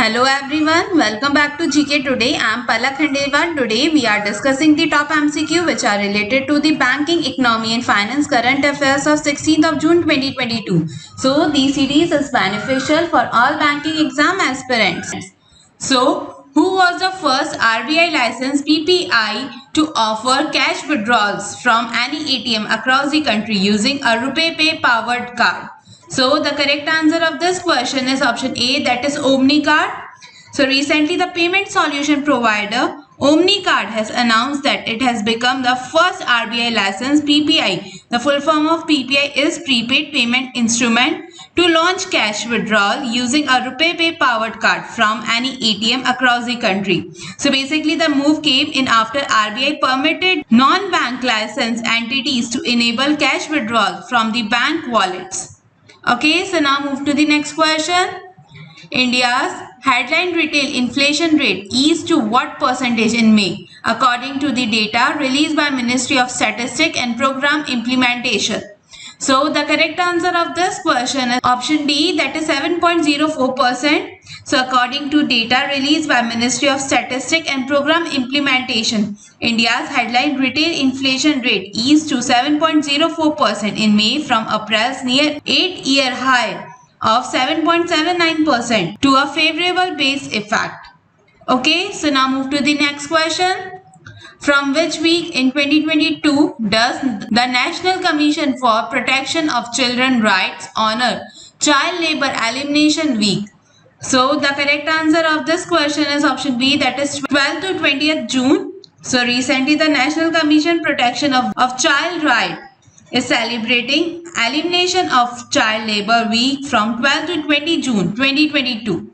Hello everyone, welcome back to GK Today. I am Palak Khandelwal. Today we are discussing the top MCQ which are related to the banking, economy and finance current affairs of 16th of June 2022. So this series is beneficial for all banking exam aspirants. So who was the first RBI licensed PPI to offer cash withdrawals from any ATM across the country using a RuPay Pay powered card? So the correct answer of this question is option A, that is OmniCard. So recently the payment solution provider OmniCard has announced that it has become the first RBI licensed PPI. The full form of PPI is Prepaid Payment Instrument to launch cash withdrawal using a RuPay Pay powered card from any ATM across the country. So basically the move came in after RBI permitted non-bank licensed entities to enable cash withdrawal from the bank wallets. Okay, so now move to the next question. India's headline retail inflation rate eased to what percentage in May, according to the data released by Ministry of Statistics and Program Implementation? So the correct answer of this question is option D, that is 7.04%. So according to data released by Ministry of Statistics and Program Implementation, India's headline retail inflation rate eased to 7.04% in May from April's near 8-year high of 7.79% to a favorable base effect. Okay, so now move to the next question. From which week in 2022 does the National Commission for Protection of Children's Rights honor Child Labour Elimination Week? So the correct answer of this question is option B, that is 12th to 20th June. So recently the National Commission Protection of Child Rights is celebrating Elimination of Child Labour Week from 12th to 20 June 2022.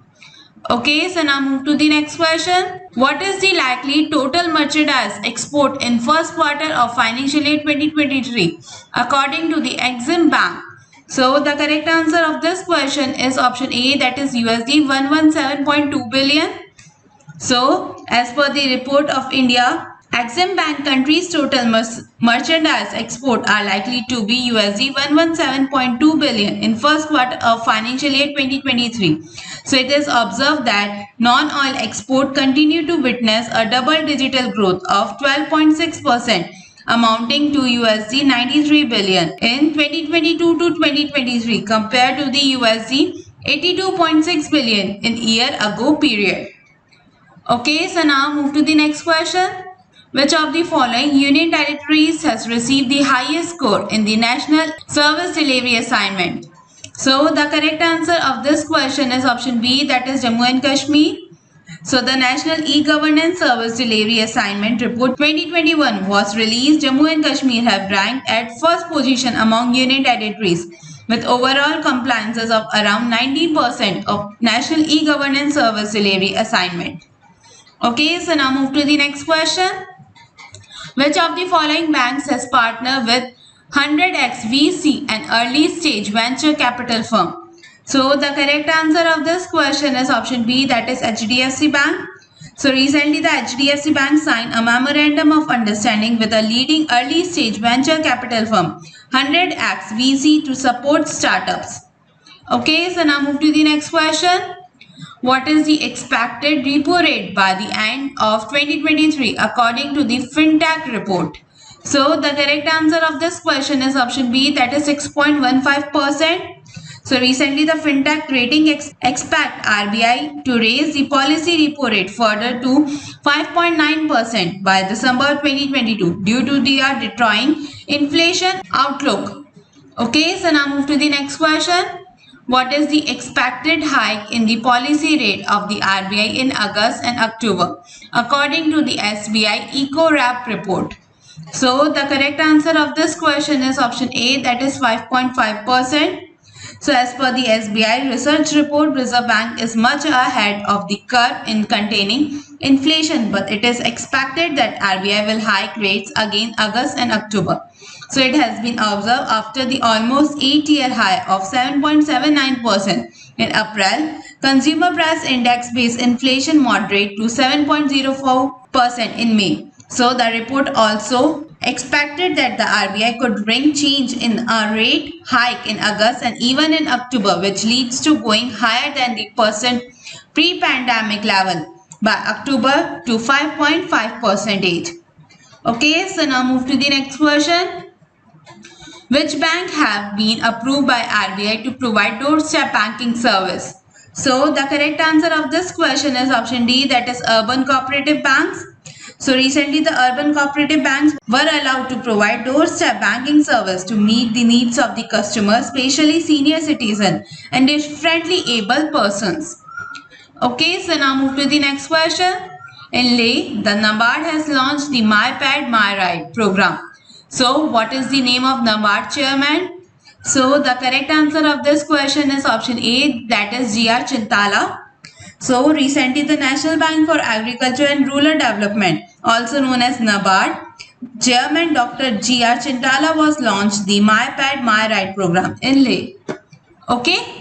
Okay, so now move to the next question. What is the likely total merchandise export in first quarter of financial year 2023 according to the Exim Bank? So the correct answer of this question is option A, that is USD 117.2 billion. So as per the report of India, Exim Bank countries' total merchandise export are likely to be USD 117.2 billion in first quarter of financial year 2023. So it is observed that non-oil export continue to witness a double-digit growth of 12.6%, amounting to USD 93 billion in 2022 to 2023 compared to the USD 82.6 billion in year ago period. Okay, so now move to the next question. Which of the following union territories has received the highest score in the National Service Delivery Assignment? So the correct answer of this question is option B, that is Jammu and Kashmir. So the National E-Governance Service Delivery Assignment Report 2021 was released. Jammu and Kashmir have ranked at first position among union territories with overall compliances of around 90% of National E-Governance Service Delivery Assignment. Okay, so now move to the next question. Which of the following banks has partnered with 100x VC, an early stage venture capital firm? So the correct answer of this question is option B, that is HDFC Bank. So recently the HDFC Bank signed a memorandum of understanding with a leading early stage venture capital firm 100x VC to support startups. Okay, so now move to the next question. What is the expected repo rate by the end of 2023 according to the FinTech report? So the correct answer of this question is option B, that is 6.15%. So recently the FinTech rating expect RBI to raise the policy repo rate further to 5.9% by December 2022 due to their deteriorating inflation outlook. Okay, so now move to the next question. What is the expected hike in the policy rate of the RBI in August and October according to the SBI Eco-Wrap report? So the correct answer of this question is option A, that is 5.5%. So as per the SBI research report, Reserve Bank is much ahead of the curve in containing inflation, but it is expected that RBI will hike rates again August and October. So it has been observed after the almost 8-year high of 7.79% in April, consumer price index based inflation moderate to 7.04% in May. So the report also expected that the RBI could bring change in a rate hike in August and even in October, which leads to going higher than the pre-pandemic level by October to 5.5%. Okay, so now move to the next question. Which bank have been approved by RBI to provide doorstep banking service? So the correct answer of this question is option D, that is urban cooperative banks. So recently the urban cooperative banks were allowed to provide doorstep banking service to meet the needs of the customers, especially senior citizens and differently able persons. Okay, so now move to the next question. In Leh, the NABARD has launched the MyPad MyRide program. So, what is the name of NABARD chairman? So, the correct answer of this question is option A, that is G.R. Chintala. So, recently the National Bank for Agriculture and Rural Development, also known as NABARD, Chairman Dr. G.R. Chintala was launched the MyPad MyRide program in Leh. Okay.